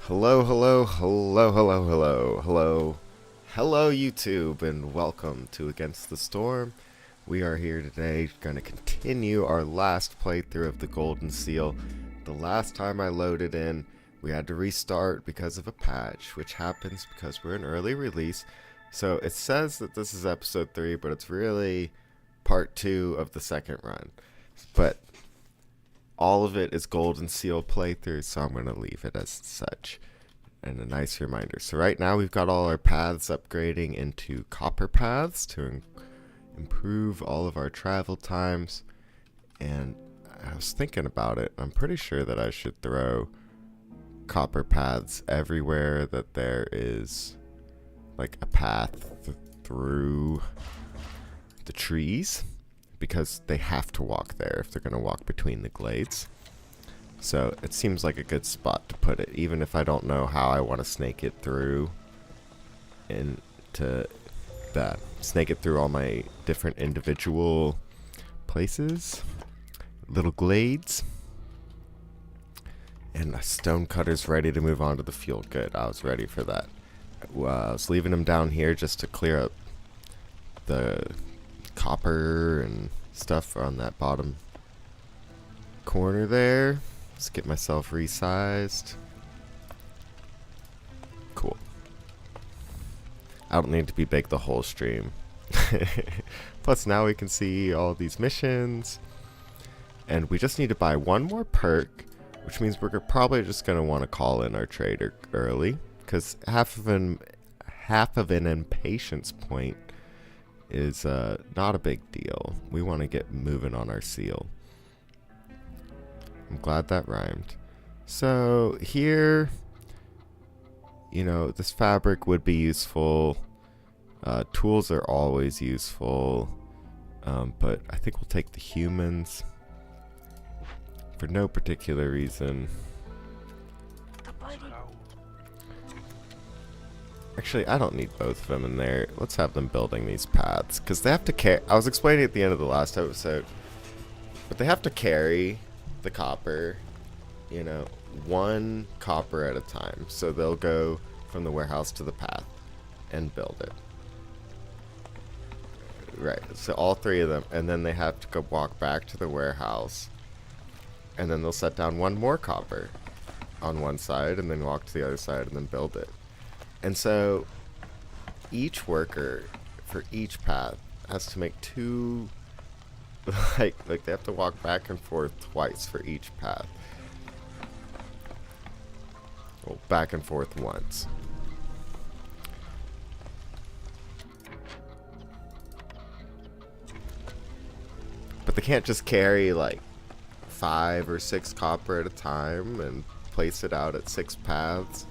Hello, hello, hello, hello, hello, hello, hello, YouTube, and welcome to Against the Storm. We are here today, going to continue our last playthrough of the Golden Seal. The last time I loaded in, we had to restart because of a patch, which happens because we're an early release. So it says that this is episode 3, but it's really part 2 of the second run. But all of it is Golden Seal playthrough, so I'm going to leave it as such. And a nice reminder. So right now we've got all our paths upgrading into copper paths to improve all of our travel times. And I was thinking about it. I'm pretty sure that I should throw copper paths everywhere that there is like a path through the trees, because they have to walk there if they're going to walk between the glades. So it seems like a good spot to put it, even if I don't know how I want to snake it through all my different individual places, little glades. And a stone cutter's ready to move on to the fuel. Good, I was ready for that. I was leaving him down here just to clear up the copper and stuff on that bottom corner there. Let's get myself resized. Cool. I don't need to be big the whole stream. Plus now we can see all these missions. And we just need to buy one more perk, which means we're probably just going to want to call in our trader early, because half of an impatience point is not a big deal. We want to get moving on our seal. I'm glad that rhymed. So here, this fabric would be useful. Tools are always useful. But I think we'll take the humans for no particular reason. Actually, I don't need both of them in there. Let's have them building these paths, because they have to carry. I was explaining at the end of the last episode, but they have to carry the copper, one copper at a time. So they'll go from the warehouse to the path and build it. Right, so all three of them, and then they have to go walk back to the warehouse, and then they'll set down one more copper on one side, and then walk to the other side, and then build it. And so each worker for each path has to make two, like they have to walk back and forth twice for each path. Well, back and forth once. But they can't just carry like 5 or 6 copper at a time and place it out at 6 paths,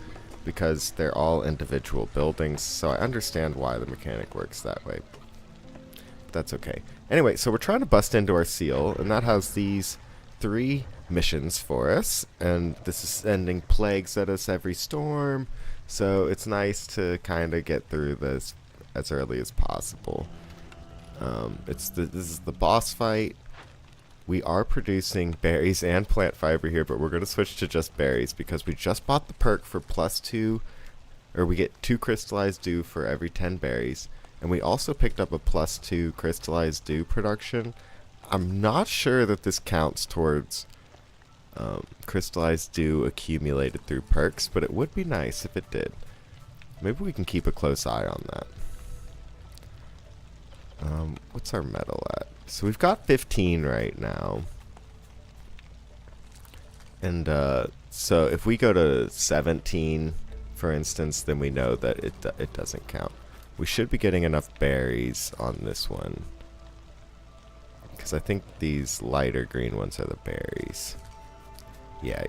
because they're all individual buildings. So I understand why the mechanic works that way. But that's okay. Anyway, so we're trying to bust into our seal, and that has these 3 missions for us. And this is sending plagues at us every storm. So it's nice to kind of get through this as early as possible. This is the boss fight. We are producing berries and plant fiber here, but we're going to switch to just berries because we just bought the perk for +2, or we get 2 crystallized dew for every 10 berries. And we also picked up a +2 crystallized dew production. I'm not sure that this counts towards crystallized dew accumulated through perks, but it would be nice if it did. Maybe we can keep a close eye on that. What's our metal at? So we've got 15 right now. And so if we go to 17, for instance, then we know that it doesn't count. We should be getting enough berries on this one, because I think these lighter green ones are the berries. Yeah.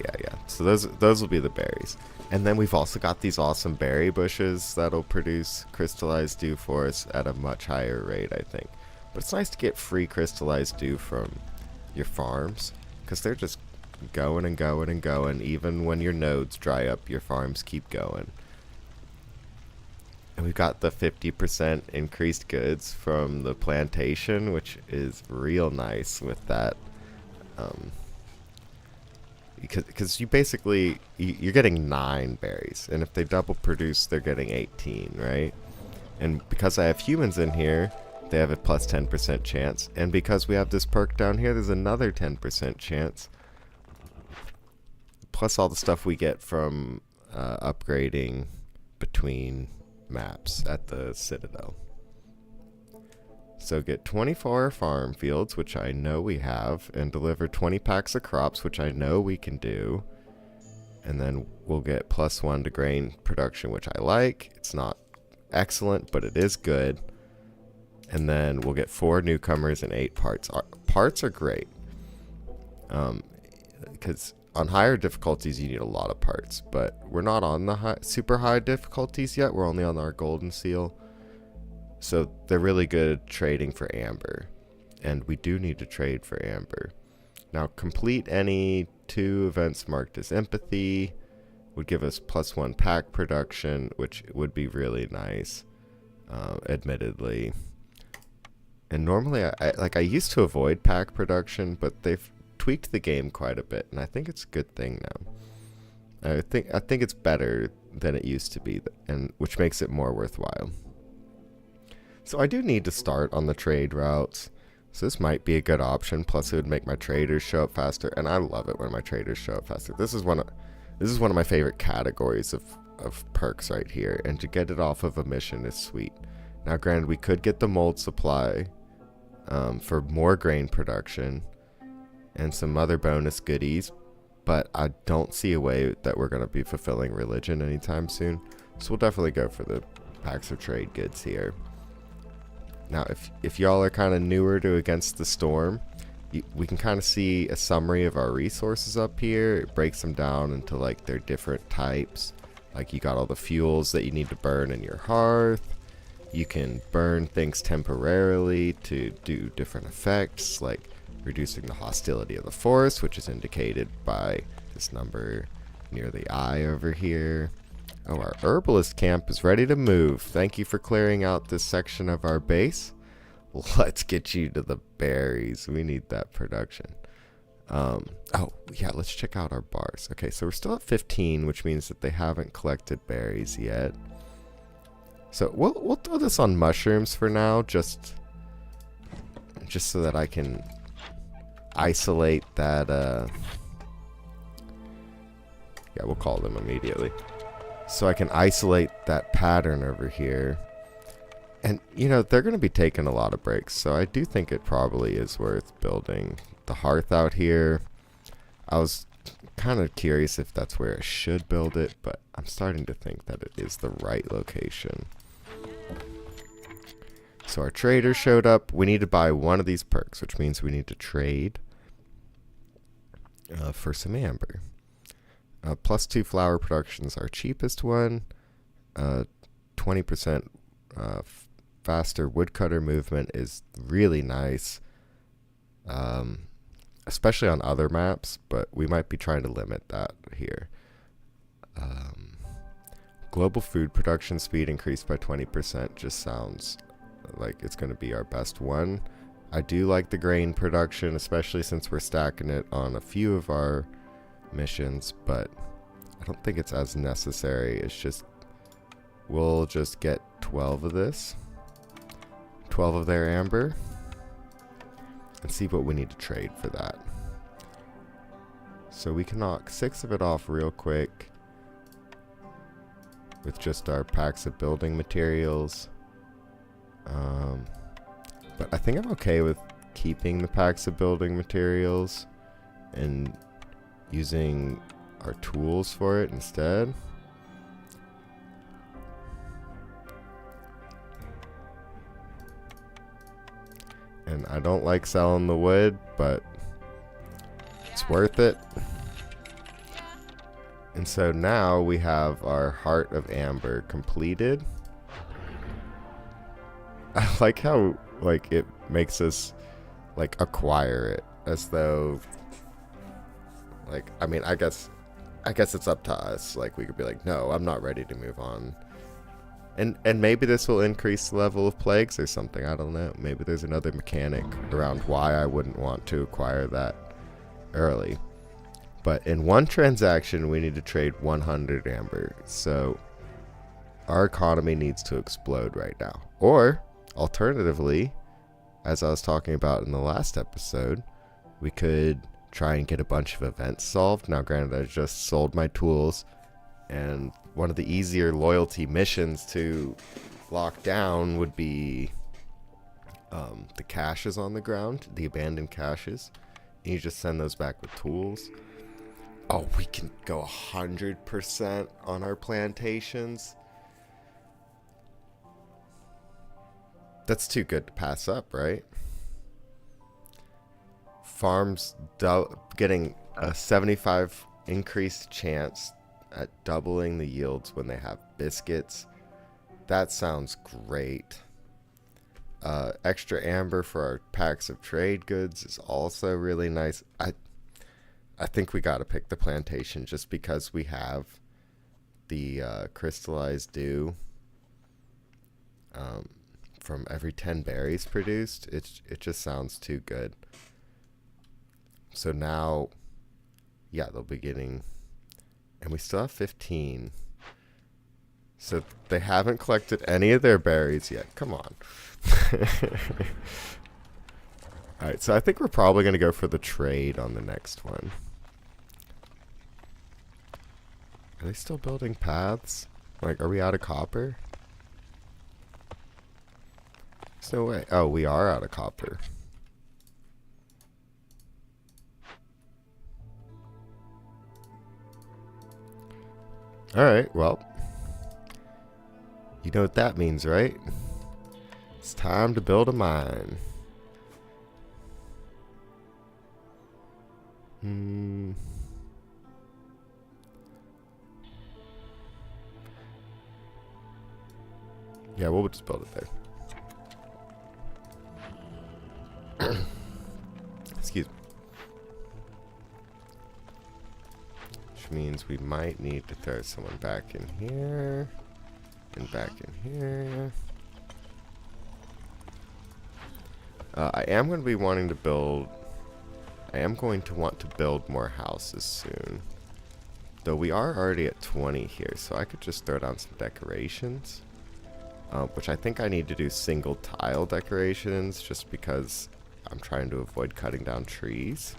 So those will be the berries. And then we've also got these awesome berry bushes that'll produce crystallized dew for us at a much higher rate, I think. But it's nice to get free crystallized dew from your farms, because they're just going and going and going. Even when your nodes dry up, your farms keep going. And we've got the 50% increased goods from the plantation, which is real nice with that because you basically you're getting 9 berries, and if they double produce, they're getting 18, right? And because I have humans in here, they have a plus 10% chance, and because we have this perk down here, there's another 10% chance. Plus all the stuff we get from upgrading between maps at the Citadel. So get 24 farm fields, which I know we have, and deliver 20 packs of crops, which I know we can do. And then we'll get +1 to grain production, which I like. It's not excellent, but it is good. And then we'll get 4 newcomers and 8 parts. Parts are great. Because on higher difficulties, you need a lot of parts. But we're not on the super high difficulties yet. We're only on our golden seal. So they're really good at trading for amber. And we do need to trade for amber. Now, complete any 2 events marked as empathy would give us +1 pack production, which would be really nice, admittedly. And normally, I used to avoid pack production, but they've tweaked the game quite a bit, and I think it's a good thing now. I think it's better than it used to be, and which makes it more worthwhile. So I do need to start on the trade routes. So this might be a good option. Plus, it would make my traders show up faster, and I love it when my traders show up faster. This is one of my favorite categories of perks right here, and to get it off of a mission is sweet. Now, granted, we could get the mold supply for more grain production and some other bonus goodies, but I don't see a way that we're going to be fulfilling religion anytime soon. So we'll definitely go for the packs of trade goods here. Now, if y'all are kind of newer to Against the Storm, we can kind of see a summary of our resources up here. It breaks them down into like their different types. Like you got all the fuels that you need to burn in your hearth. You can burn things temporarily to do different effects, like reducing the hostility of the forest, which is indicated by this number near the eye over here. Oh, our herbalist camp is ready to move. Thank you for clearing out this section of our base. Let's get you to the berries. We need that production. Oh, yeah, let's check out our bars. Okay, so we're still at 15, which means that they haven't collected berries yet. So we'll throw this on mushrooms for now, just so that I can isolate that. Yeah, we'll call them immediately. So I can isolate that pattern over here. And, you know, they're going to be taking a lot of breaks. So I do think it probably is worth building the hearth out here. I was kind of curious if that's where I should build it, but I'm starting to think that it is the right location. So our trader showed up. We need to buy one of these perks, which means we need to trade for some amber. +2 flower production is our cheapest one. 20% faster woodcutter movement is really nice, especially on other maps, but we might be trying to limit that here. Global food production speed increased by 20% just sounds like it's going to be our best one. I do like the grain production, especially since we're stacking it on a few of our missions, but I don't think it's as necessary. It's just we'll just get 12 of this, 12 of their amber, and see what we need to trade for that. So we can knock 6 of it off real quick with just our packs of building materials. But I think I'm okay with keeping the packs of building materials and using our tools for it instead. And I don't like selling the wood, but it's worth it. And so now we have our Heart of Amber completed. I like how it makes us acquire it as though I mean I guess it's up to us. We could be like, no, I'm not ready to move on. And maybe this will increase the level of plagues or something. I don't know. Maybe there's another mechanic around why I wouldn't want to acquire that early. But in one transaction, we need to trade 100 amber. So our economy needs to explode right now. Or, alternatively, as I was talking about in the last episode, we could try and get a bunch of events solved. Now, granted, I just sold my tools, and one of the easier loyalty missions to lock down would be the caches on the ground, the abandoned caches. And you just send those back with tools. Oh, we can go 100% on our plantations. That's too good to pass up, right? Farms getting a 75 increased chance at doubling the yields when they have biscuits. That sounds great. Extra amber for our packs of trade goods is also really nice. I think we gotta pick the plantation just because we have the crystallized dew from every 10 berries produced. It just sounds too good. So now, yeah, they'll be getting, and we still have 15. So they haven't collected any of their berries yet. Come on. Alright, so I think we're probably going to go for the trade on the next one. Are they still building paths? Like, are we out of copper? There's no way. Oh, we are out of copper. Alright, well. You know what that means, right? It's time to build a mine. Yeah, we'll just build it there. Excuse me. Which means we might need to throw someone back in here. And back in here. I am going to be wanting to build... I am going to want to build more houses soon. Though we are already at 20 here, so I could just throw down some decorations. Which I think I need to do single tile decorations just because I'm trying to avoid cutting down trees.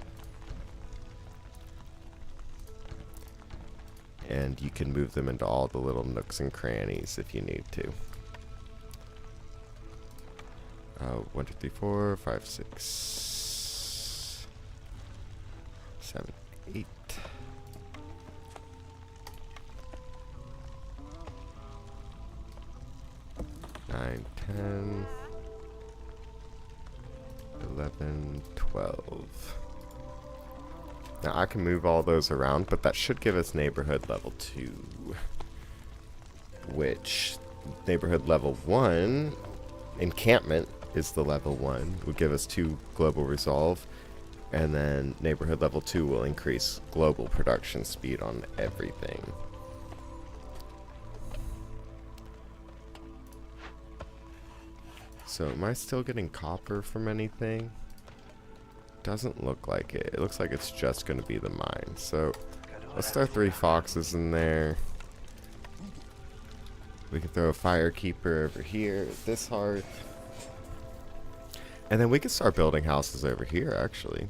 And you can move them into all the little nooks and crannies if you need to. 1, 2, 3, 4, 5, 6, 7, 8. 9, 10, 11, 12. Now I can move all those around, but that should give us neighborhood level 2. Which, neighborhood level 1, encampment is the level 1, would give us 2 global resolve. And then neighborhood level 2 will increase global production speed on everything. So am I still getting copper from anything? Doesn't look like it. It looks like it's just going to be the mine. So let's throw 3 foxes in there. We can throw a firekeeper over here at this hearth. And then we can start building houses over here, actually.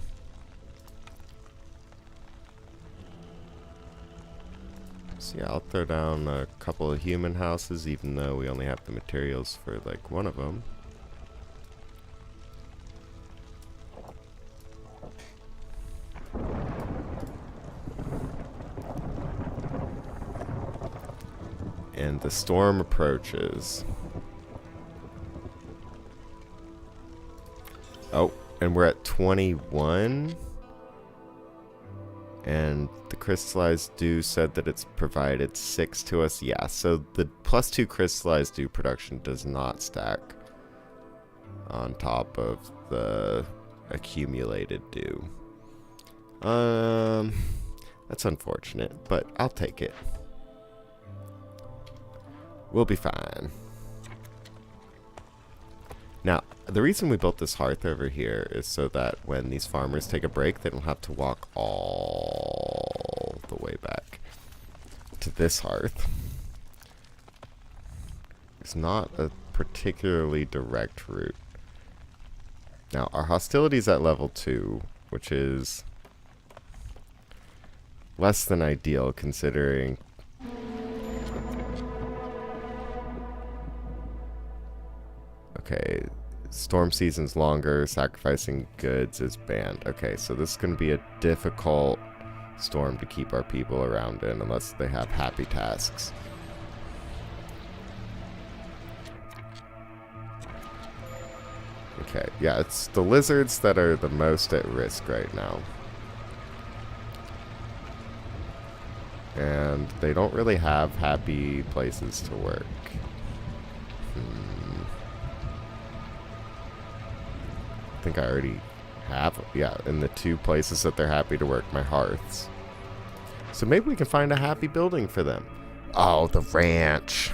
So yeah, I'll throw down a couple of human houses, even though we only have the materials for like one of them. And the storm approaches. Oh, and we're at 21. And the crystallized dew said that it's provided 6 to us. Yeah, so the +2 crystallized dew production does not stack on top of the accumulated dew. That's unfortunate, but I'll take it. We'll be fine. Now, the reason we built this hearth over here is so that when these farmers take a break, they don't have to walk all to this hearth. It's not a particularly direct route. Now, our hostility's at level 2, which is less than ideal considering... Okay, storm season's longer, sacrificing goods is banned. Okay, so this is going to be a difficult storm to keep our people around in unless they have happy tasks. Okay, yeah, it's the lizards that are the most at risk right now. And they don't really have happy places to work. I think I already have, yeah, in the 2 places that they're happy to work, my hearths. So maybe we can find a happy building for them. Oh, the ranch.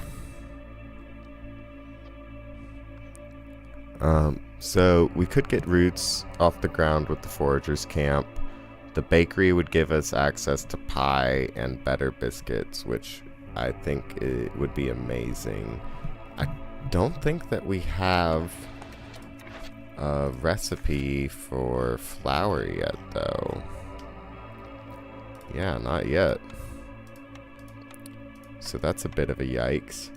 So we could get roots off the ground with the foragers camp. The bakery would give us access to pie and better biscuits, which I think it would be amazing. I don't think that we have a recipe for flour yet, though. Yeah, not yet. So that's a bit of a yikes.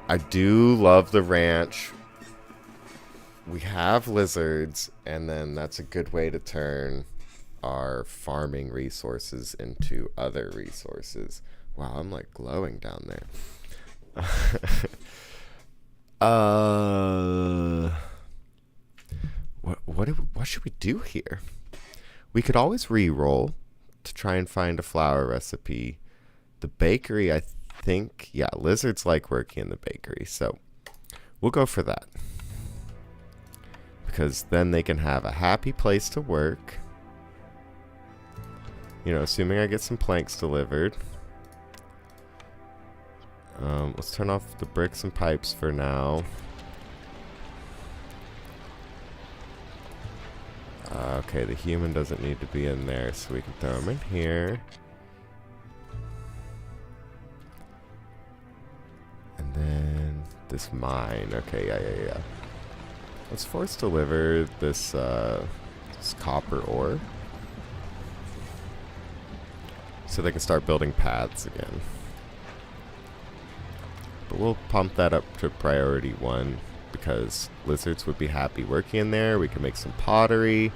I do love the ranch. We have lizards, and then that's a good way to turn our farming resources into other resources. Wow, I'm like glowing down there. What should we do here? We could always re-roll to try and find a flour recipe. The bakery, I think, yeah, lizards like working in the bakery, so we'll go for that. Because then they can have a happy place to work. You know, assuming I get some planks delivered. Let's turn off the bricks and pipes for now. Okay, the human doesn't need to be in there, so we can throw him in here. And then this mine. Okay, yeah. Let's force deliver this, this copper ore. So they can start building paths again. But we'll pump that up to priority 1 because lizards would be happy working in there. We can make some pottery,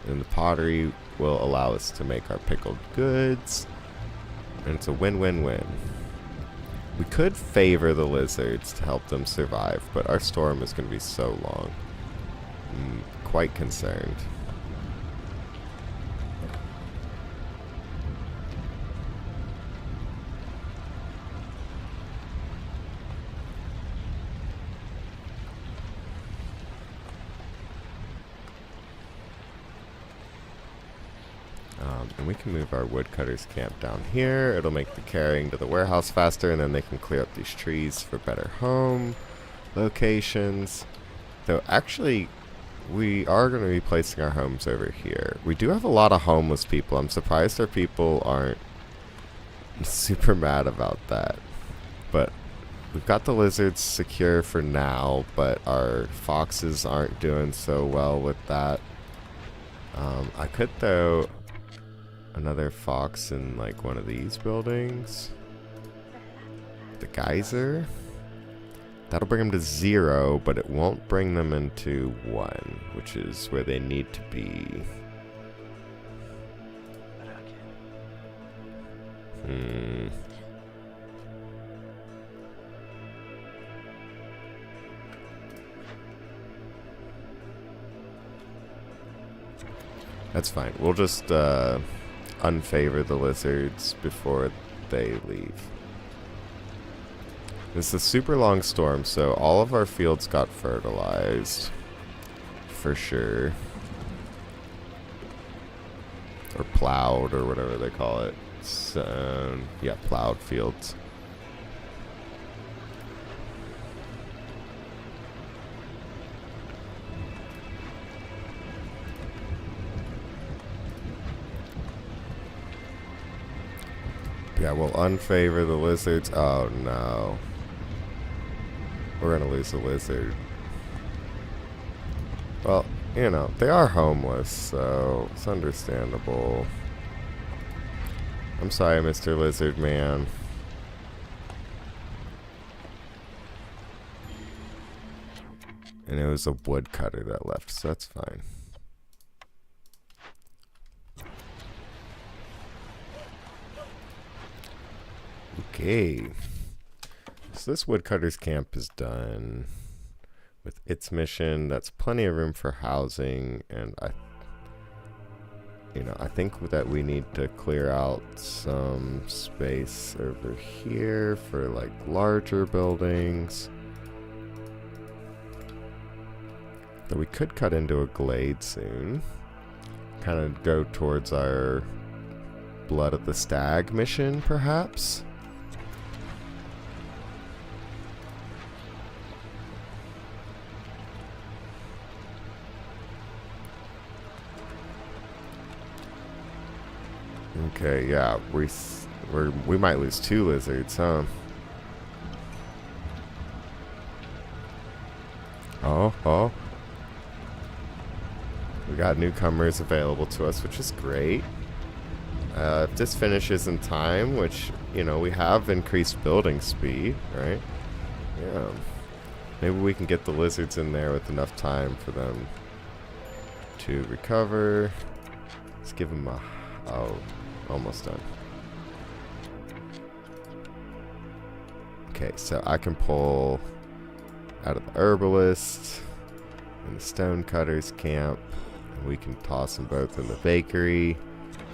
and the pottery will allow us to make our pickled goods. And it's a win-win-win. We could favor the lizards to help them survive, but our storm is going to be so long. I'm quite concerned. And we can move our woodcutters camp down here. It'll make the carrying to the warehouse faster, and then they can clear up these trees for better home locations. Though actually, we are going to be placing our homes over here. We do have a lot of homeless people. I'm surprised our people aren't super mad about that. But we've got the lizards secure for now, but our foxes aren't doing so well with that. I could throw another fox in like one of these buildings. The geyser. That'll bring them to 0, but it won't bring them into 1, which is where they need to be. That's fine. We'll just unfavor the lizards before they leave. This is a super long storm, so all of our fields got fertilized. For sure. Or plowed, or whatever they call it. So, yeah, plowed fields. Yeah, we'll unfavor the lizards. Oh no. We're gonna lose the lizard. Well, you know, they are homeless, so it's understandable. I'm sorry, Mr. Lizard Man. And it was a woodcutter that left, so that's fine. Okay. So this woodcutter's camp is done with its mission. That's plenty of room for housing, and I think that we need to clear out some space over here for like larger buildings. Though we could cut into a glade soon. Kind of go towards our Blood of the Stag mission, perhaps. Okay, yeah, we might lose 2 lizards, huh? Oh. We got newcomers available to us, which is great. If this finishes in time, which, we have increased building speed, right? Yeah. Maybe we can get the lizards in there with enough time for them to recover. Let's give them almost done. Okay, so I can pull out of the herbalist and the stonecutter's camp. And we can toss them both in the bakery.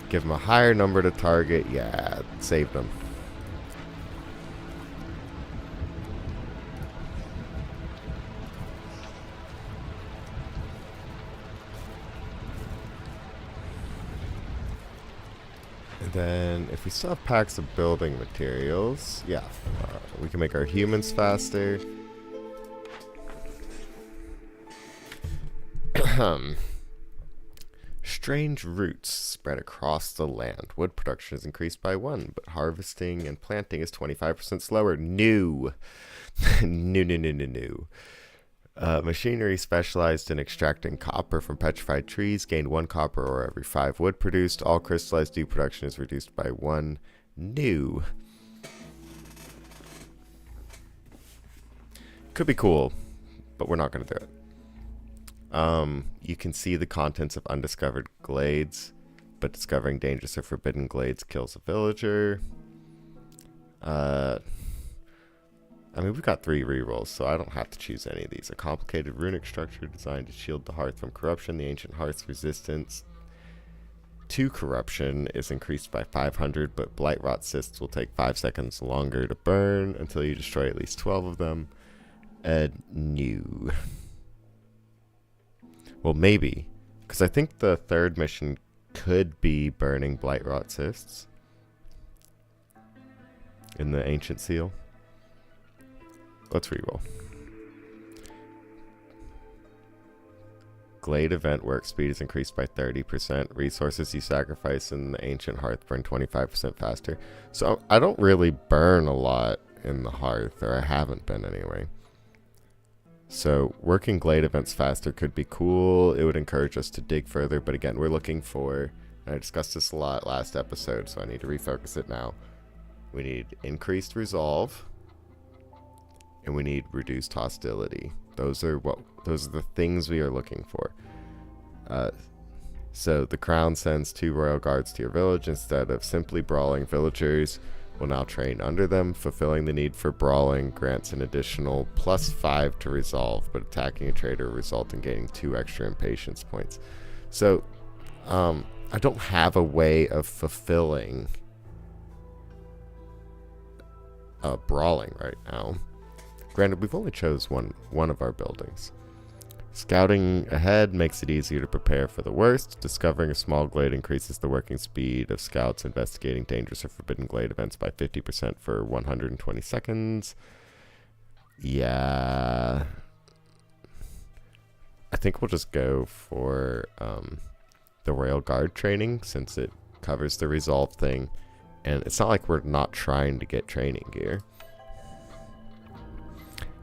Give them a higher number to target. Yeah, saved them. And then, if we still have packs of building materials, yeah, we can make our humans faster. Strange roots spread across the land. Wood production is increased by 1, but harvesting and planting is 25% slower. New. No. Machinery specialized in extracting copper from petrified trees gained 1 copper ore every 5 wood produced. All crystallized dew production is reduced by 1. New. Could be cool, but we're not going to do it. You can see the contents of undiscovered glades, but discovering dangerous or forbidden glades kills a villager. We've got 3 rerolls, so I don't have to choose any of these. A complicated runic structure designed to shield the hearth from corruption. The ancient hearth's resistance to corruption is increased by 500, but blight rot cysts will take 5 seconds longer to burn until you destroy at least 12 of them. New. Well, maybe, because I think the 3rd mission could be burning blight rot cysts in the ancient seal. Let's reroll. Glade event work speed is increased by 30%. Resources you sacrifice in the ancient hearth burn 25% faster. So I don't really burn a lot in the hearth, or I haven't been anyway. So working glade events faster could be cool. It would encourage us to dig further, but again, we're looking for, and I discussed this a lot last episode, so I need to refocus it now. We need increased resolve, and we need reduced hostility. Those are the things we are looking for. So the crown sends 2 royal guards to your village instead of simply brawling. Villagers will now train under them. Fulfilling the need for brawling grants an additional +5 to resolve, but attacking a trader will result in gaining 2 extra impatience points. So I don't have a way of fulfilling brawling right now. Granted, we've only chose one of our buildings. Scouting ahead makes it easier to prepare for the worst. Discovering a small glade increases the working speed of scouts investigating dangerous or forbidden glade events by 50% for 120 seconds. Yeah. I think we'll just go for the Royal Guard training, since it covers the resolve thing. And it's not like we're not trying to get training gear.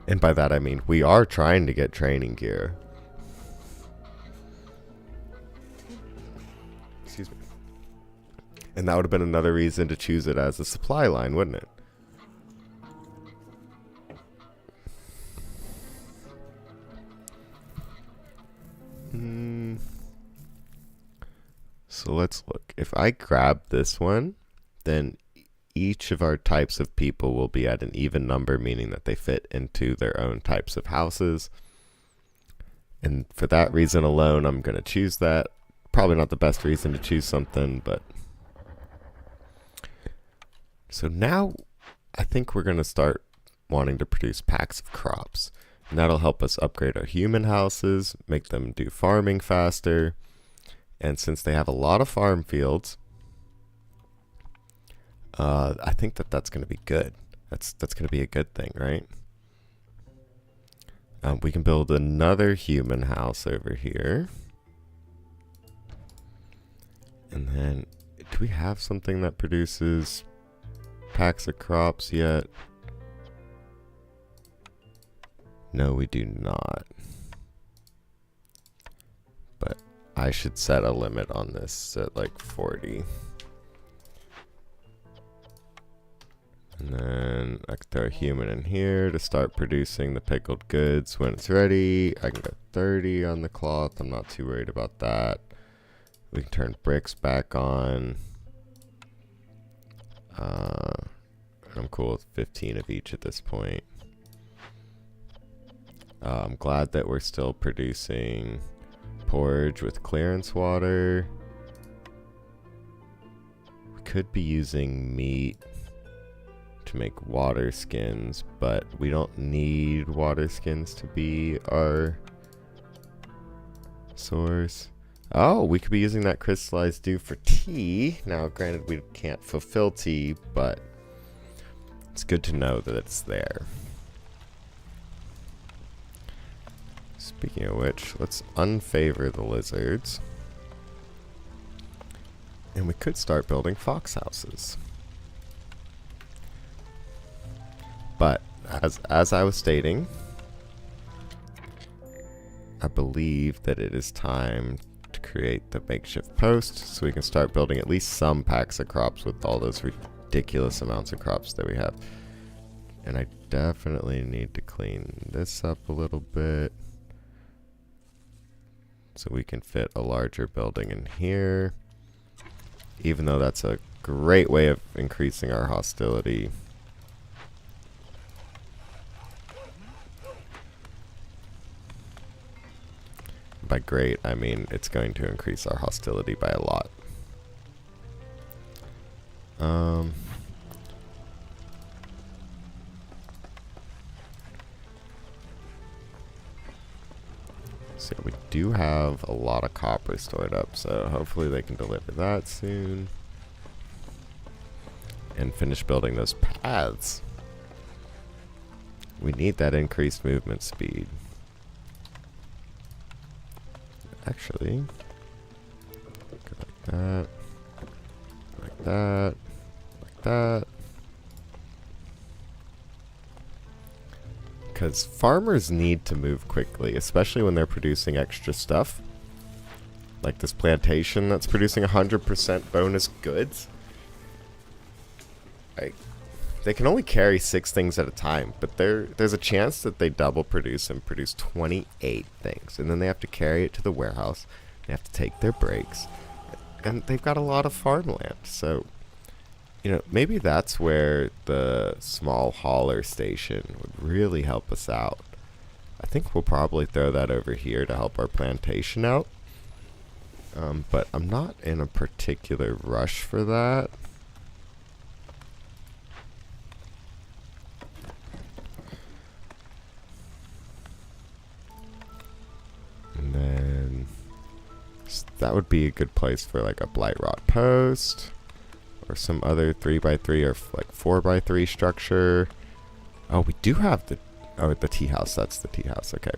And by that I mean we are trying to get training gear. Excuse me. And that would have been another reason to choose it as a supply line, wouldn't it? So let's look. If I grab this one, then each of our types of people will be at an even number, meaning that they fit into their own types of houses. And for that reason alone, I'm going to choose that. Probably not the best reason to choose something, but... So now I think we're going to start wanting to produce packs of crops. And that'll help us upgrade our human houses, make them do farming faster. And since they have a lot of farm fields, I think that that's going to be good. That's going to be a good thing, right? We can build another human house over here. And then, do we have something that produces packs of crops yet? No, we do not. But I should set a limit on this at like 40. And then I can throw a human in here to start producing the pickled goods when it's ready. I can go 30 on the cloth. I'm not too worried about that. We can turn bricks back on. I'm cool with 15 of each at this point. I'm glad that we're still producing porridge with clearance water. We could be using meat to make water skins, but we don't need water skins to be our source. Oh, we could be using that crystallized dew for tea. Now, granted, we can't fulfill tea, but it's good to know that it's there. Speaking of which, let's unfavor the lizards. And we could start building fox houses. But as I was stating, I believe that it is time to create the makeshift post so we can start building at least some packs of crops with all those ridiculous amounts of crops that we have. And I definitely need to clean this up a little bit so we can fit a larger building in here, even though that's a great way of increasing our hostility. By great, I mean it's going to increase our hostility by a lot. So we do have a lot of copper stored up, so hopefully they can deliver that soon. And finish building those paths. We need that increased movement speed. Actually, go like that, like that, like that. Because farmers need to move quickly, especially when they're producing extra stuff. Like this plantation that's producing 100% bonus goods. They can only carry 6 things at a time, but there's a chance that they double produce and produce 28 things. And then they have to carry it to the warehouse. They have to take their breaks. And they've got a lot of farmland. So, you know, maybe that's where the small hauler station would really help us out. I think we'll probably throw that over here to help our plantation out. But I'm not in a particular rush for that. And then that would be a good place for like a blight rot post or some other 3x3 or like 4x3 structure. Oh, we do have the tea house. That's the tea house. Okay.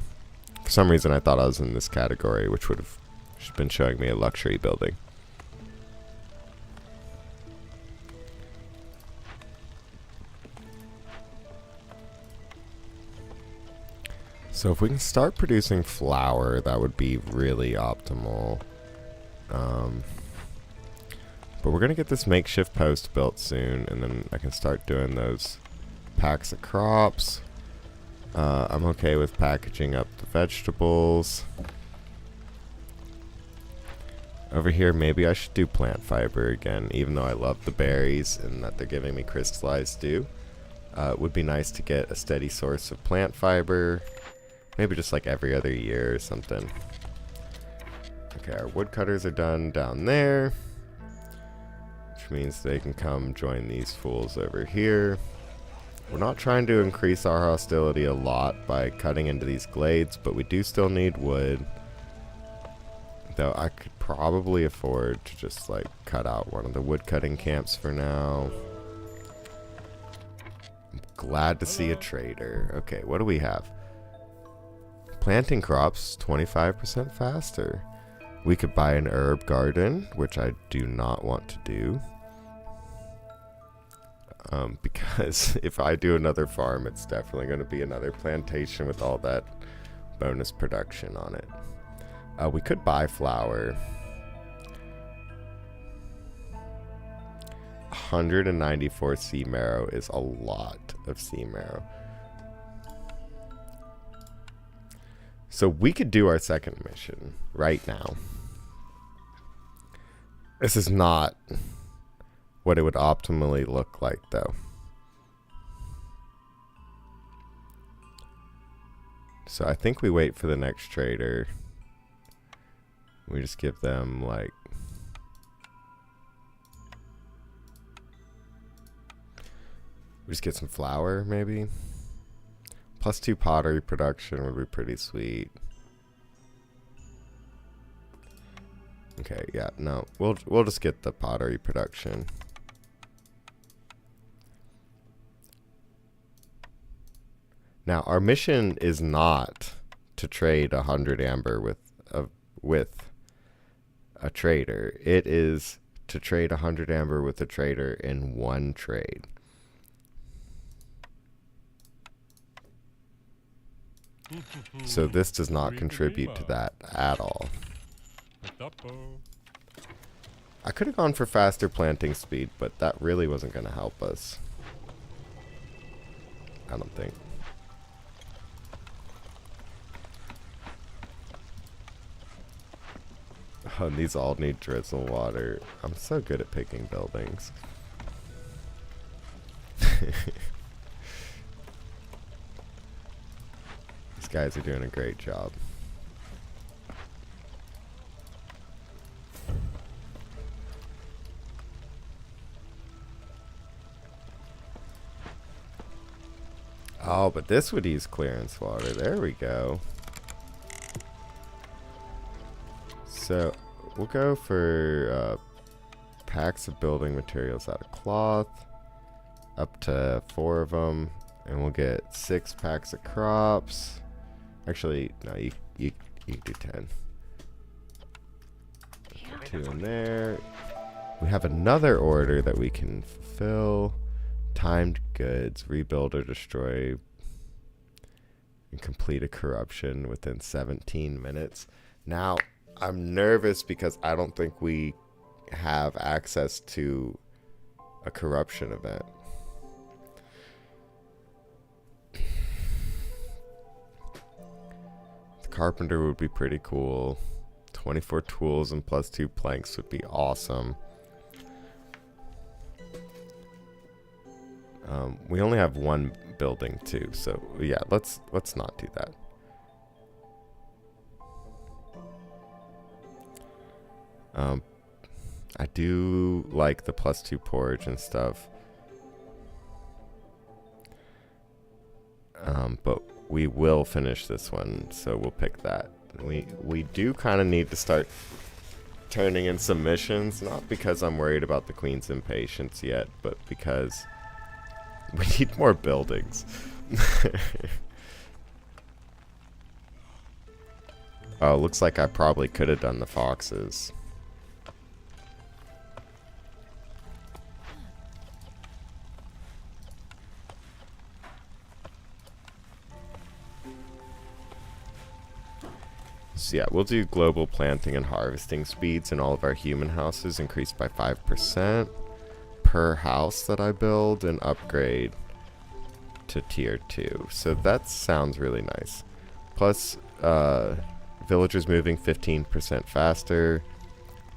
For some reason I thought I was in this category, which would have been showing me a luxury building. So if we can start producing flour, that would be really optimal. But we're going to get this makeshift post built soon, and then I can start doing those packs of crops. I'm okay with packaging up the vegetables. Over here, maybe I should do plant fiber again, even though I love the berries and that they're giving me crystallized dew. It would be nice to get a steady source of plant fiber, maybe just like every other year or something. Okay, our woodcutters are done down there, which means they can come join these fools over here. We're not trying to increase our hostility a lot by cutting into these glades, but we do still need wood. Though I could probably afford to just like cut out one of the woodcutting camps for now. I'm glad to see a trader. Okay, what do we have? Planting crops 25% faster. We could buy an herb garden, which I do not want to do. Because if I do another farm, it's definitely going to be another plantation with all that bonus production on it. We could buy flour. 194 sea marrow is a lot of sea marrow. So we could do our second mission right now. This is not what it would optimally look like, though. So I think we wait for the next trader. We just give them, like... we just get some flour, maybe? +2 pottery production would be pretty sweet. Okay, yeah, no. We'll just get the pottery production. Now, our mission is not to trade 100 amber with a trader. It is to trade 100 amber with a trader in one trade. So this does not contribute to that at all. I could have gone for faster planting speed, but that really wasn't going to help us. I don't think. Oh, and these all need drizzle water. I'm so good at picking buildings. These guys are doing a great job. Oh, but this would use clearance water. There we go. So, we'll go for packs of building materials out of cloth. Up to 4 of them. And we'll get 6 packs of crops. Actually, no, you can do 10. 2 in there. We have another order that we can fulfill. Timed goods, rebuild or destroy, and complete a corruption within 17 minutes. Now, I'm nervous because I don't think we have access to a corruption event. The carpenter would be pretty cool. 24 tools and +2 planks would be awesome. We only have 1 building too, so yeah, let's not do that. I do like the +2 porridge and stuff, but we will finish this one, so we'll pick that. We do kind of need to start turning in some missions, not because I'm worried about the Queen's impatience yet, but because we need more buildings. Oh, looks like I probably could have done the foxes. So yeah, we'll do global planting and harvesting speeds in all of our human houses increased by 5% per house that I build and upgrade to tier 2. So that sounds really nice. Plus, villagers moving 15% faster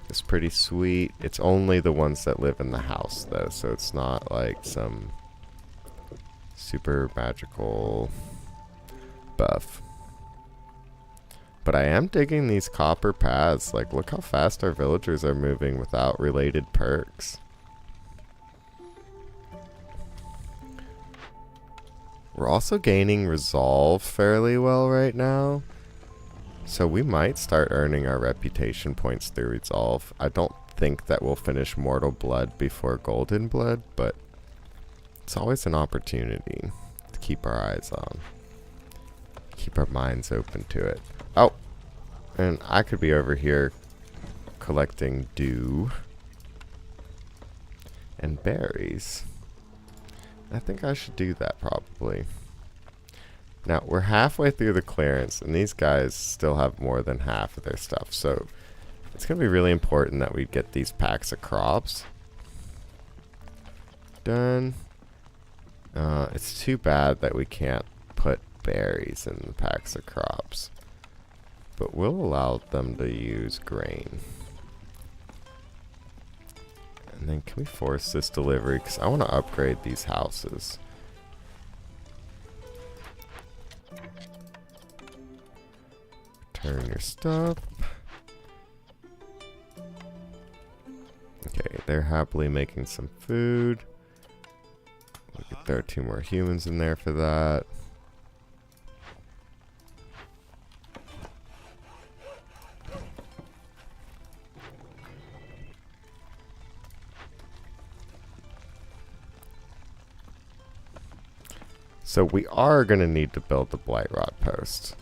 is pretty sweet. It's only the ones that live in the house though, so it's not like some super magical buff. But I am digging these copper paths. Like, look how fast our villagers are moving without related perks. We're also gaining resolve fairly well right now. So we might start earning our reputation points through resolve. I don't think that we'll finish Mortal Blood before Golden Blood, but it's always an opportunity to keep our eyes on. Keep our minds open to it. Oh, and I could be over here collecting dew and berries. I think I should do that probably. Now, we're halfway through the clearance, and these guys still have more than half of their stuff, so it's going to be really important that we get these packs of crops done. It's too bad that we can't put berries in the packs of crops, but we'll allow them to use grain. And then can we force this delivery? Because I want to upgrade these houses. Return your stuff. Okay, they're happily making some food. We could throw 2 more humans in there for that. So we are going to need to build the Blightrot post.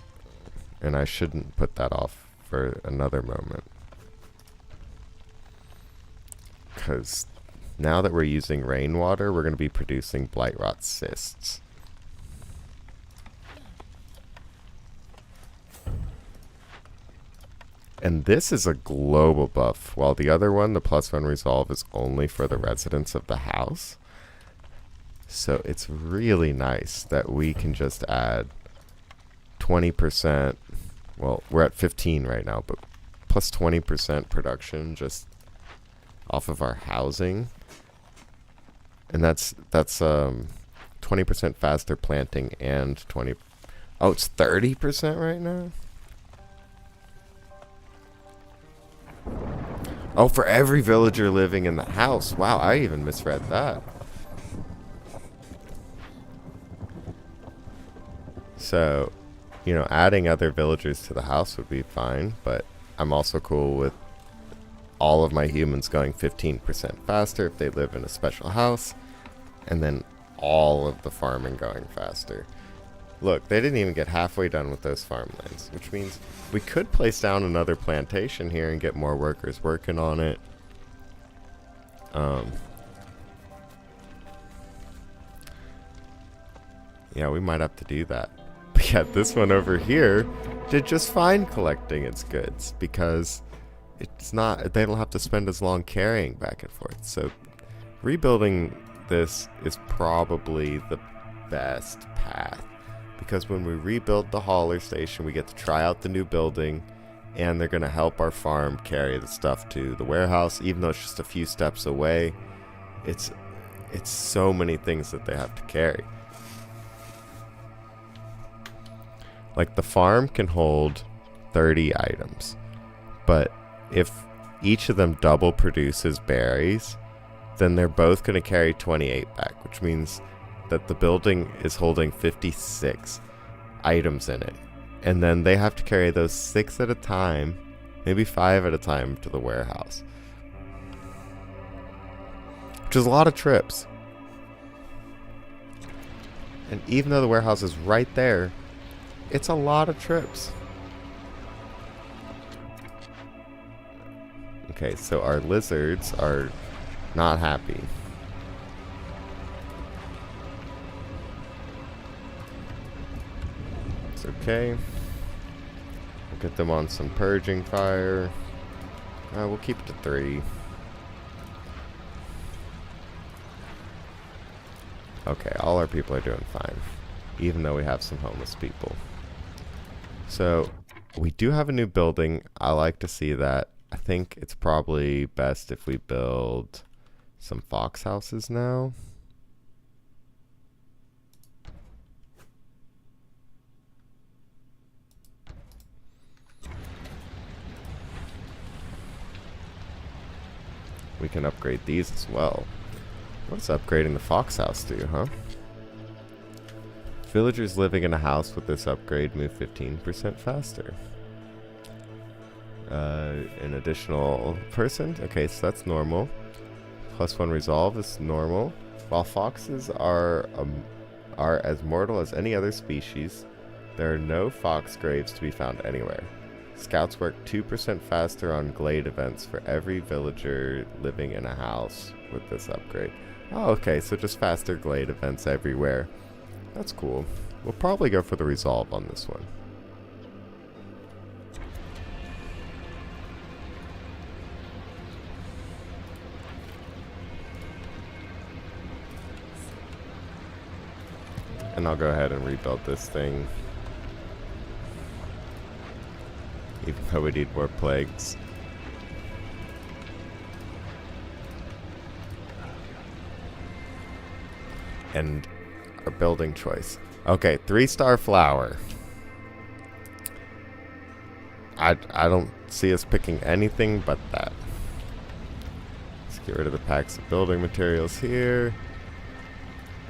And I shouldn't put that off for another moment. Because now that we're using rainwater, we're going to be producing Blightrot cysts. And this is a global buff, while the other one, the +1 resolve, is only for the residents of the house. So it's really nice that we can just add 20%. Well, we're at 15 right now, but plus 20% production just off of our housing. And that's 20% faster planting and 20. Oh, it's 30% right now? Oh, for every villager living in the house. Wow, I even misread that. So, you know, adding other villagers to the house would be fine, but I'm also cool with all of my humans going 15% faster if they live in a special house, and then all of the farming going faster. Look, they didn't even get halfway done with those farmlands, which means we could place down another plantation here and get more workers working on it. Yeah, we might have to do that. But yeah, this one over here did just fine collecting its goods because it's not, they don't have to spend as long carrying back and forth. So rebuilding this is probably the best path, because when we rebuild the hauler station, we get to try out the new building, and they're going to help our farm carry the stuff to the warehouse, even though it's just a few steps away. It's so many things that they have to carry. Like, the farm can hold 30 items, but if each of them double produces berries, then they're both going to carry 28 back, which means that the building is holding 56 items in it. And then they have to carry those 6 at a time, maybe 5 at a time, to the warehouse. Which is a lot of trips. And even though the warehouse is right there, it's a lot of trips. Okay, so our lizards are not happy. It's okay. Get them on some purging fire. We'll keep it to 3. Okay, all our people are doing fine, even though we have some homeless people. So, we do have a new building. I like to see that. I think it's probably best if we build some fox houses now. We can upgrade these as well. What's upgrading the fox house do, huh? Villagers living in a house with this upgrade move 15% faster. An additional person? Okay, so that's normal. +1 resolve is normal. While foxes are as mortal as any other species, there are no fox graves to be found anywhere. Scouts work 2% faster on glade events for every villager living in a house with this upgrade. Oh, okay, so just faster glade events everywhere. That's cool. We'll probably go for the resolve on this one. And I'll go ahead and rebuild this thing. Even though we need more plagues. And our building choice. Okay, 3-star flower. I don't see us picking anything but that. Let's get rid of the packs of building materials here.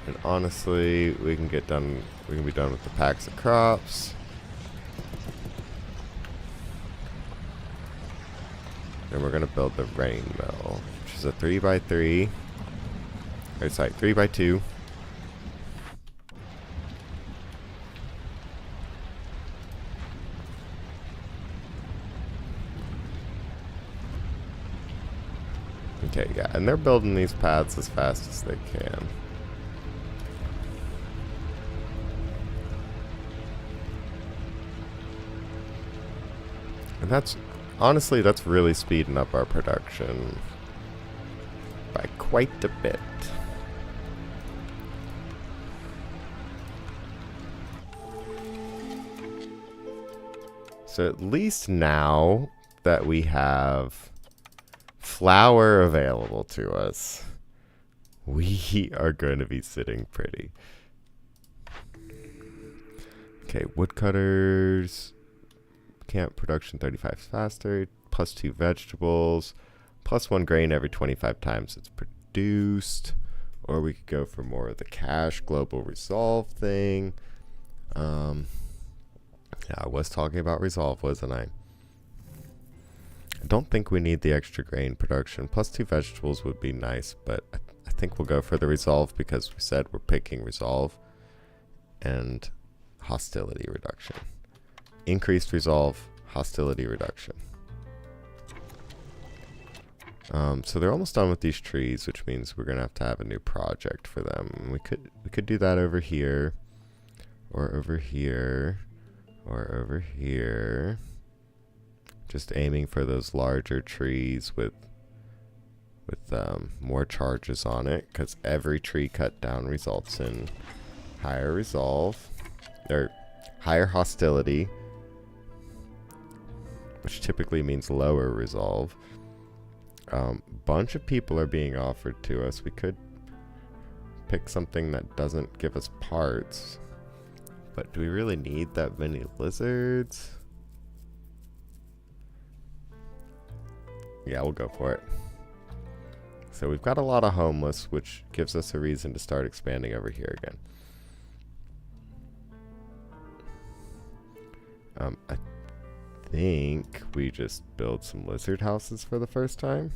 And honestly, we can be done with the packs of crops. And we're gonna build the rain mill, which is a 3x3. Or sorry, 3x2. Okay, yeah, and they're building these paths as fast as they can. And that's, honestly, that's really speeding up our production by quite a bit. So at least now that we have flour available to us, we are going to be sitting pretty. Okay, woodcutters. Camp production 35 faster. +2 vegetables. +1 grain every 25 times it's produced. Or we could go for more of the cash global resolve thing. Yeah, I was talking about resolve, wasn't I? I don't think we need the extra grain production. +2 vegetables would be nice, but I think we'll go for the resolve because we said we're picking resolve. And hostility reduction. Increased resolve, hostility reduction. So they're almost done with these trees, which means we're gonna have a new project for them. We could do that over here, or over here, or over here. Just aiming for those larger trees with more charges on it, because every tree cut down results in higher resolve, or higher hostility, which typically means lower resolve. Bunch of people are being offered to us. We could pick something that doesn't give us parts, but do we really need that many lizards? Yeah, we'll go for it. So we've got a lot of homeless, which gives us a reason to start expanding over here again. I think we just build some lizard houses for the first time.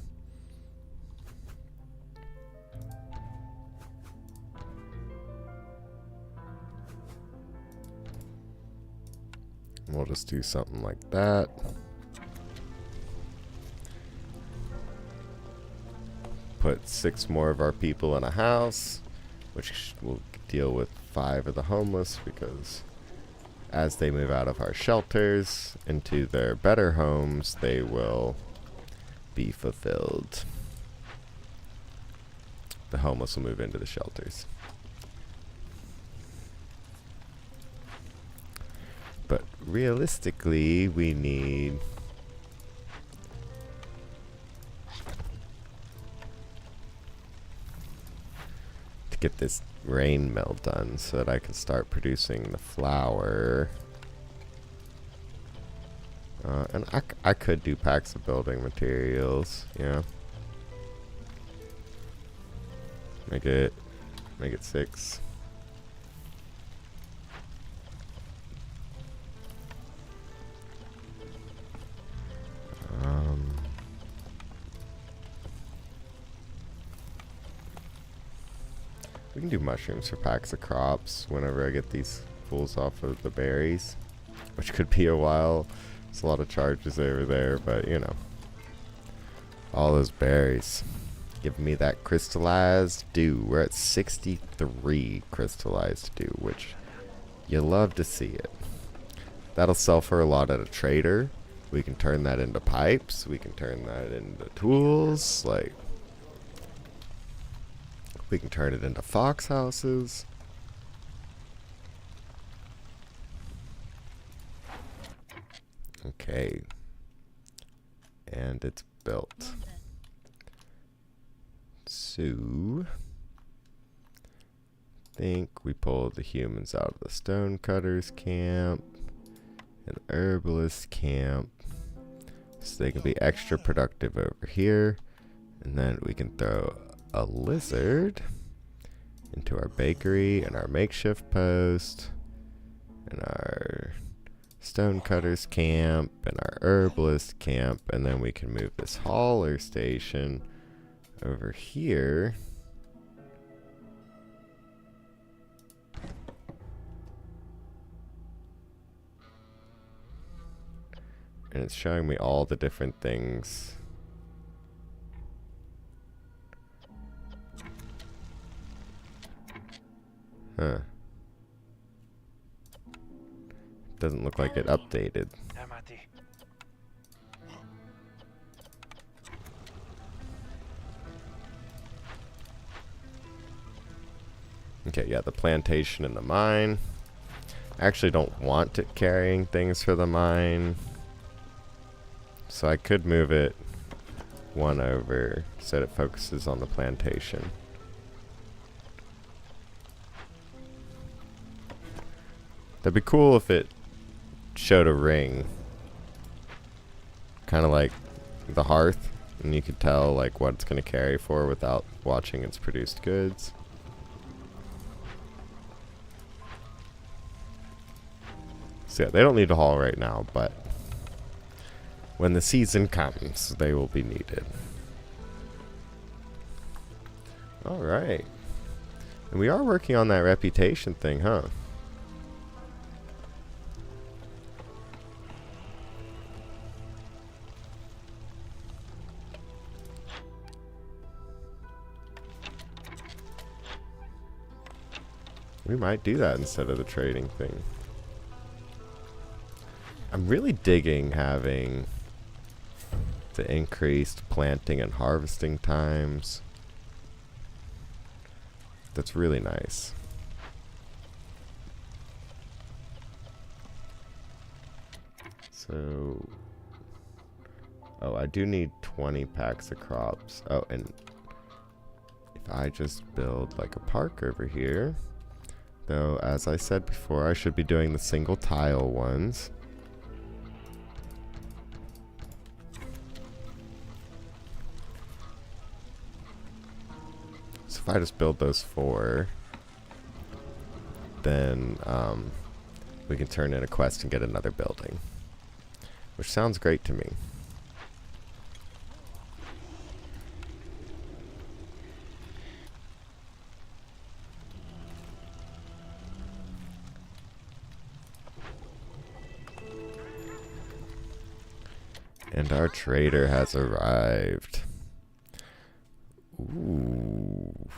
We'll just do something like that. Put 6 more of our people in a house, which will deal with 5 of the homeless, because as they move out of our shelters into their better homes, they will be fulfilled. The homeless will move into the shelters. But realistically, we need to get this rain mill done so that I can start producing the flour. And I could do packs of building materials, yeah. Make it 6. We can do mushrooms for packs of crops whenever I get these fools off of the berries, which could be a while. There's a lot of charges over there, but you know, all those berries. Give me that crystallized dew. We're at 63 crystallized dew, which you love to see it. That'll sell for a lot at a trader. We can turn that into pipes. We can turn that into tools. Like, we can turn it into fox houses. Okay. And it's built. So, I think we pulled the humans out of the stonecutters camp and herbalist camp so they can be extra productive over here. And then we can throw a lizard into our bakery and our makeshift post and our stonecutters camp and our herbalist camp, and then we can move this hauler station over here. And it's showing me all the different things. Huh. Doesn't look like it updated. Okay, yeah, the plantation and the mine. I actually don't want it carrying things for the mine, so I could move it one over so that it focuses on the plantation. That'd be cool if it showed a ring, kind of like the hearth, and you could tell like what it's going to carry for without watching its produced goods. So yeah, they don't need to haul right now, but when the season comes, they will be needed. Alright. And we are working on that reputation thing, huh? We might do that instead of the trading thing. I'm really digging having the increased planting and harvesting times. That's really nice. So, oh, I do need 20 packs of crops. Oh, and if I just build like a park over here, though, as I said before, I should be doing the single tile ones. So if I just build those 4, then we can turn in a quest and get another building, which sounds great to me. And our trader has arrived. Ooh.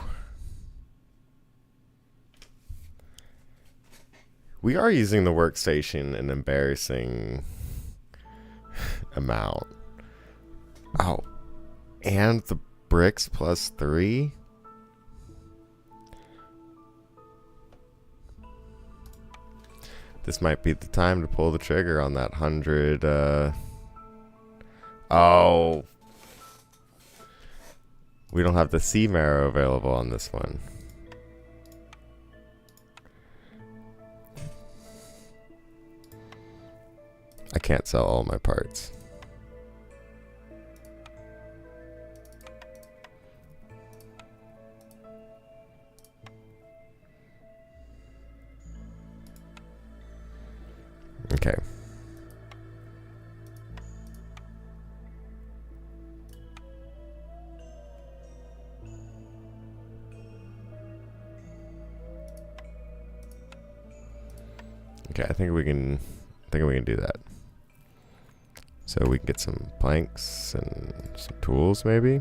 We are using the workstation an embarrassing amount. Oh, and the bricks plus 3? This might be the time to pull the trigger on that 100, Oh. We don't have the sea marrow available on this one. I can't sell all my parts. Okay. Okay, I think we can do that. So we can get some planks and some tools maybe.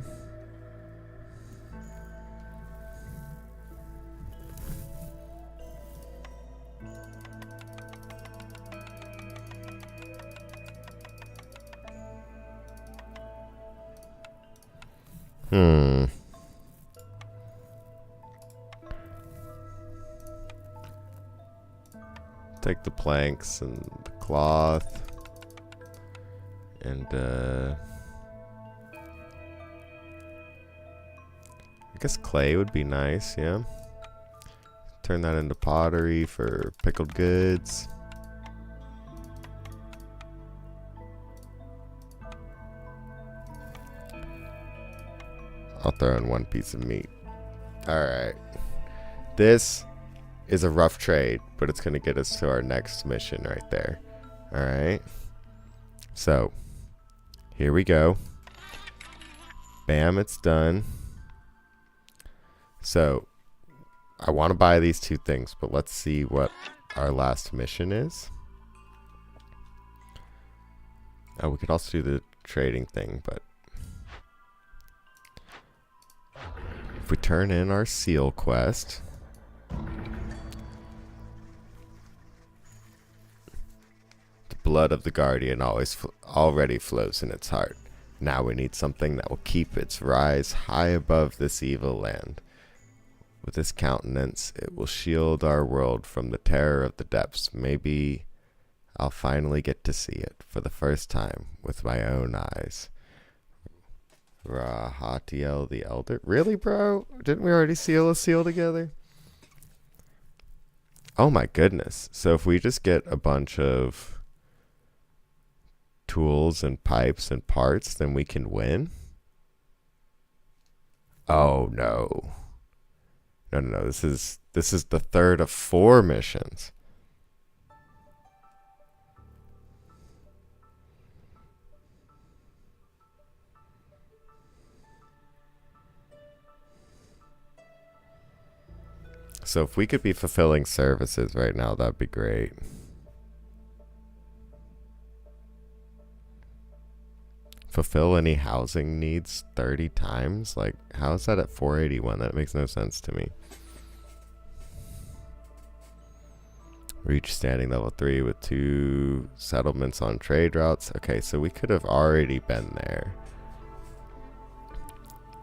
Take the planks and the cloth and I guess clay would be nice, yeah. Turn that into pottery for pickled goods. I'll throw in 1 piece of meat. Alright. This is a rough trade, but it's going to get us to our next mission right there. Alright. So, here we go. Bam, it's done. So, I want to buy these 2 things, but let's see what our last mission is. Oh, we could also do the trading thing, but if we turn in our seal quest, the blood of the guardian already flows in its heart. Now we need something that will keep its rise high above this evil land. With this countenance, it will shield our world from the terror of the depths. Maybe I'll finally get to see it for the first time with my own eyes. Rahatiel the Elder. Really, bro? Didn't we already seal a seal together? Oh my goodness. So if we just get a bunch of tools and pipes and parts, then we can win? Oh no. No. This is the 3rd of 4 missions. So if we could be fulfilling services right now, that'd be great. Fulfill any housing needs 30 times? Like, how is that at 481? That makes no sense to me. Reach standing level 3 with 2 settlements on trade routes. Okay, so we could have already been there.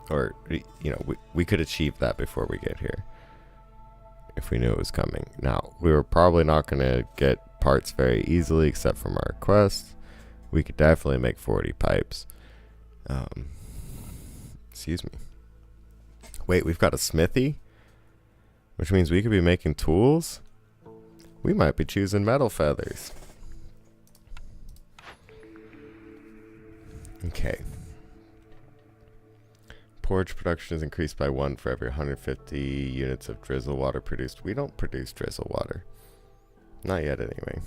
Or, you know, we could achieve that before we get here, if we knew it was coming. Now, we were probably not going to get parts very easily except from our quest. We could definitely make 40 pipes. Excuse me. Wait, we've got a smithy? Which means we could be making tools? We might be choosing metal feathers. Okay. Porridge production is increased by 1 for every 150 units of drizzle water produced. We don't produce drizzle water. Not yet, anyway.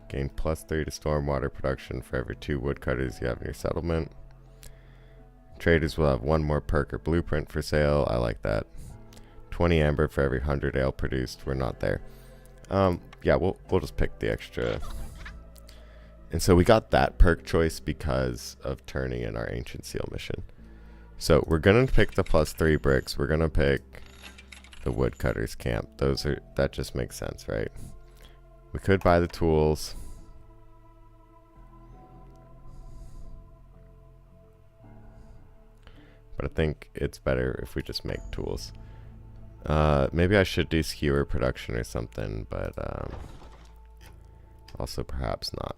Gain +3 to stormwater production for every 2 woodcutters you have in your settlement. Traders will have 1 more perk or blueprint for sale. I like that. 20 amber for every 100 ale produced. We're not there. Yeah, we'll just pick the extra. And so we got that perk choice because of turning in our ancient seal mission. So we're gonna pick the +3 bricks. We're gonna pick the woodcutters camp. That just makes sense, right? We could buy the tools. But I think it's better if we just make tools. Maybe I should do skewer production or something, but also perhaps not.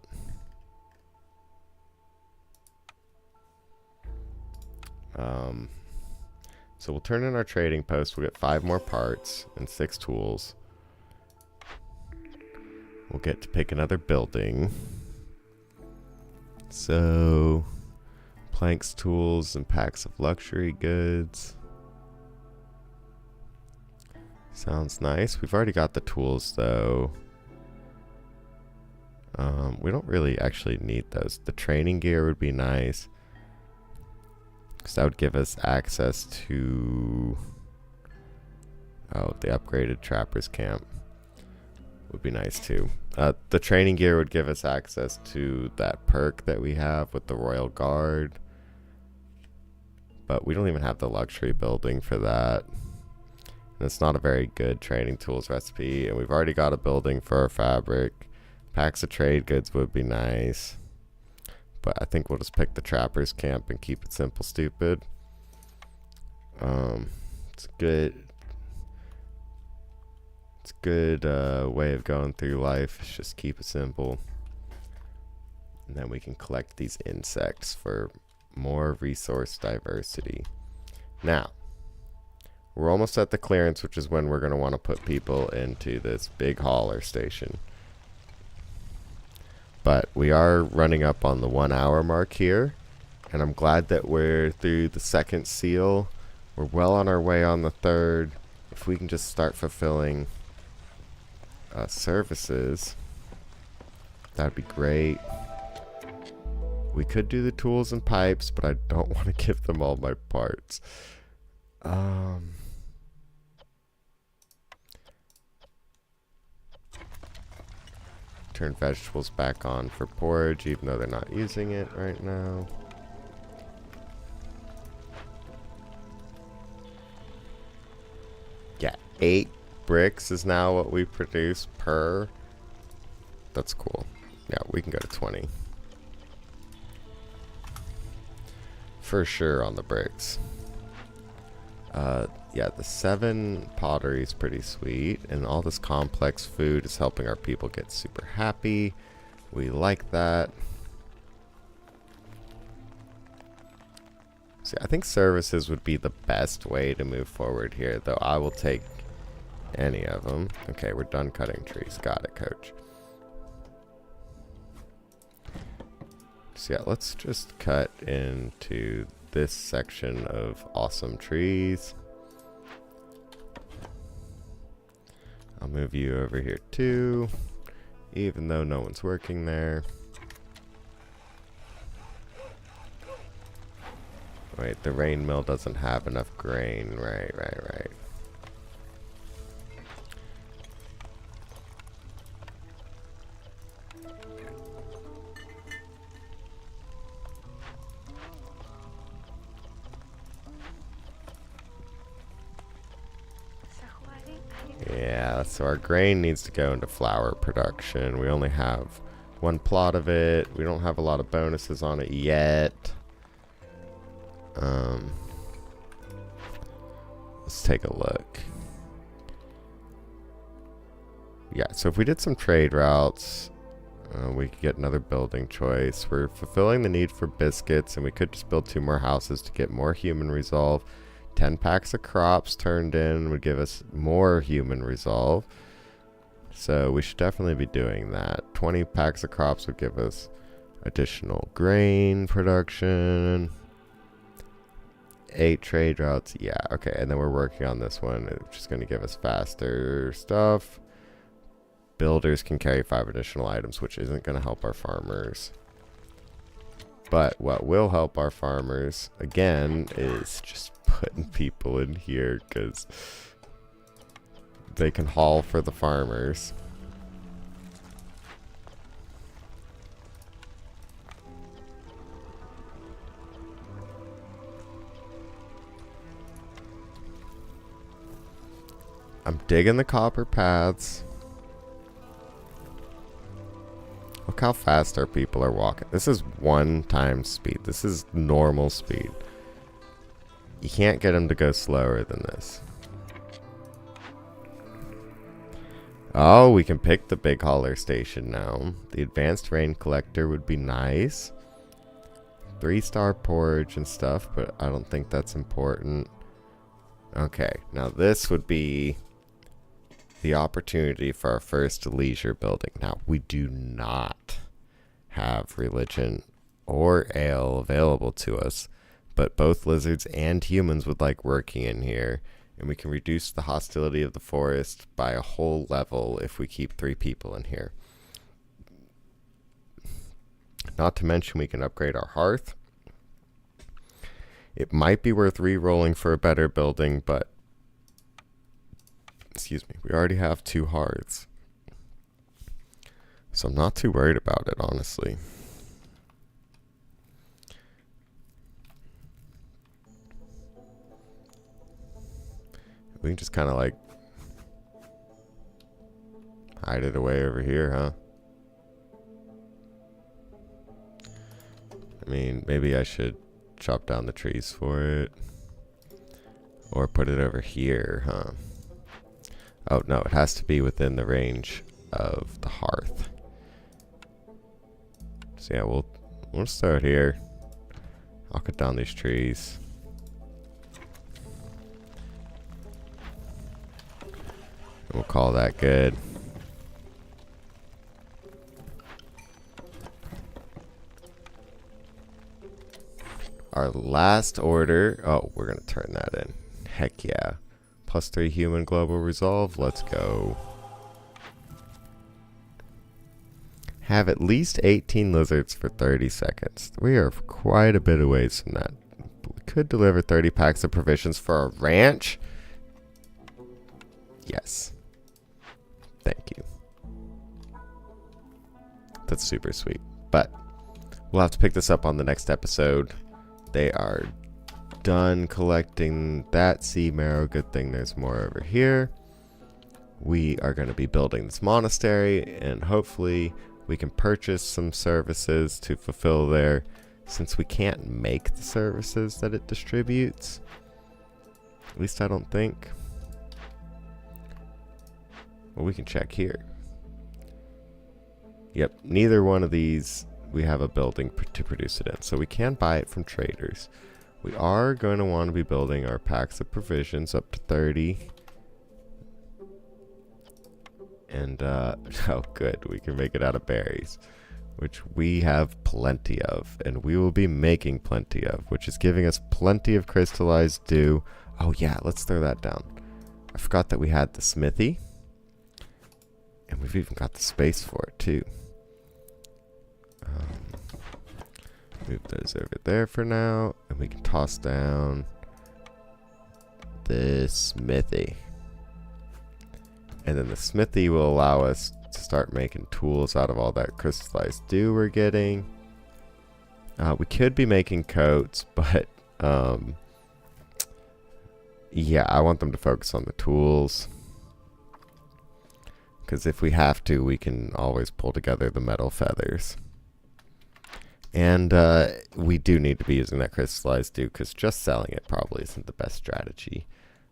So we'll turn in our trading post. We'll get 5 more parts and 6 tools. We'll get to pick another building. So, planks, tools, and packs of luxury goods. Sounds nice. We've already got the tools, though. We don't really actually need those. The training gear would be nice, because that would give us access to... Oh, the upgraded Trapper's Camp would be nice too. The training gear would give us access to that perk that we have with the Royal Guard. But we don't even have the luxury building for that. And it's not a very good training tools recipe. And we've already got a building for our fabric. Packs of trade goods would be nice. But I think we'll just pick the Trapper's Camp and keep it simple, stupid. It's good. It's a good way of going through life. It's just keep it simple. And then we can collect these insects for more resource diversity. Now, we're almost at the clearance, which is when we're going to want to put people into this big hauler station. But we are running up on the 1 hour mark here, and I'm glad that we're through the 2nd seal. We're well on our way on the 3rd. If we can just start fulfilling services, that'd be great. We could do the tools and pipes, but I don't want to give them all my parts. Turn vegetables back on for porridge, even though they're not using it right now. Yeah, 8 bricks is now what we produce per. That's cool. Yeah, we can go to 20. For sure on the bricks. Yeah, the 7 pottery is pretty sweet, and all this complex food is helping our people get super happy. We like that. See, I think services would be the best way to move forward here, though I will take any of them. Okay, we're done cutting trees. Got it, coach. So yeah, let's just cut into this section of awesome trees. I'll move you over here too, even though no one's working there. Wait, the rain mill doesn't have enough grain. Right. Yeah, so our grain needs to go into flour production. We only have 1 plot of it. We don't have a lot of bonuses on it yet. Let's take a look. Yeah, so if we did some trade routes, we could get another building choice. We're fulfilling the need for biscuits, and we could just build 2 more houses to get more human resolve. 10 packs of crops turned in would give us more human resolve. So we should definitely be doing that. 20 packs of crops would give us additional grain production. 8 trade routes. Yeah, okay. And then we're working on this one, which is going to give us faster stuff. Builders can carry 5 additional items, which isn't going to help our farmers. But what will help our farmers, again, is just putting people in here, because they can haul for the farmers. I'm digging the copper paths. Look how fast our people are walking. This is 1 times speed. This is normal speed. You can't get them to go slower than this. Oh, we can pick the big hauler station now. The advanced rain collector would be nice. 3-star porridge and stuff, but I don't think that's important. Okay, now this would be the opportunity for our first leisure building. Now, we do not have religion or ale available to us, but both lizards and humans would like working in here, and we can reduce the hostility of the forest by a whole level if we keep 3 people in here. Not to mention we can upgrade our hearth. It might be worth re-rolling for a better building, but excuse me, we already have 2 hearths. So I'm not too worried about it, honestly. We can just kind of like hide it away over here, huh? I mean, maybe I should chop down the trees for it. Or put it over here, huh? Oh, no, it has to be within the range of the hearth. So yeah, we'll start here. I'll cut down these trees. And we'll call that good. Our last order. Oh, we're going to turn that in. Heck yeah. +3 human global resolve. Let's go. Have at least 18 lizards for 30 seconds. We are quite a bit away from that. We could deliver 30 packs of provisions for our ranch. Yes. Thank you. That's super sweet. But we'll have to pick this up on the next episode. They are done collecting that sea marrow. Good thing there's more over here. We are going to be building this monastery, and hopefully we can purchase some services to fulfill there, since we can't make the services that it distributes. At least I don't think. Well, we can check here. Yep, neither one of these we have a building to produce it in, so we can buy it from traders. We are going to want to be building our packs of provisions up to 30. And, oh good, we can make it out of berries, which we have plenty of, and we will be making plenty of, which is giving us plenty of crystallized dew. Oh yeah, let's throw that down. I forgot that we had the smithy, and we've even got the space for it too. Move those over there for now, and we can toss down this smithy. And then the smithy will allow us to start making tools out of all that crystallized dew we're getting. We could be making coats, but yeah, I want them to focus on the tools. Because if we have to, we can always pull together the metal feathers. And we do need to be using that crystallized dew, because just selling it probably isn't the best strategy.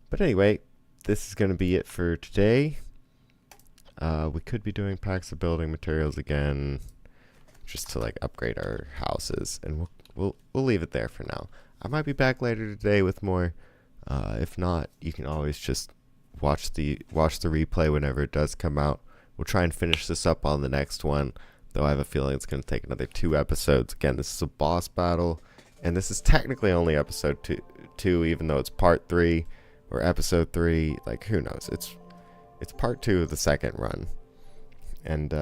But anyway, this is going to be it for today. We could be doing packs of building materials again, just to like upgrade our houses, and we'll leave it there for now. I might be back later today with more. If not, you can always just watch the replay whenever it does come out. We'll try and finish this up on the next one, though I have a feeling it's going to take another 2 episodes. Again, this is a boss battle, and this is technically only episode 2, even though it's part 3 or episode 3. Like, who knows? It's part 2 of the second run, and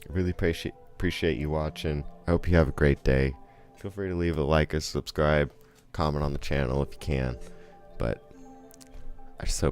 really appreciate you watching. I hope you have a great day. Feel free to leave a like or subscribe, comment on the channel if you can. But I just hope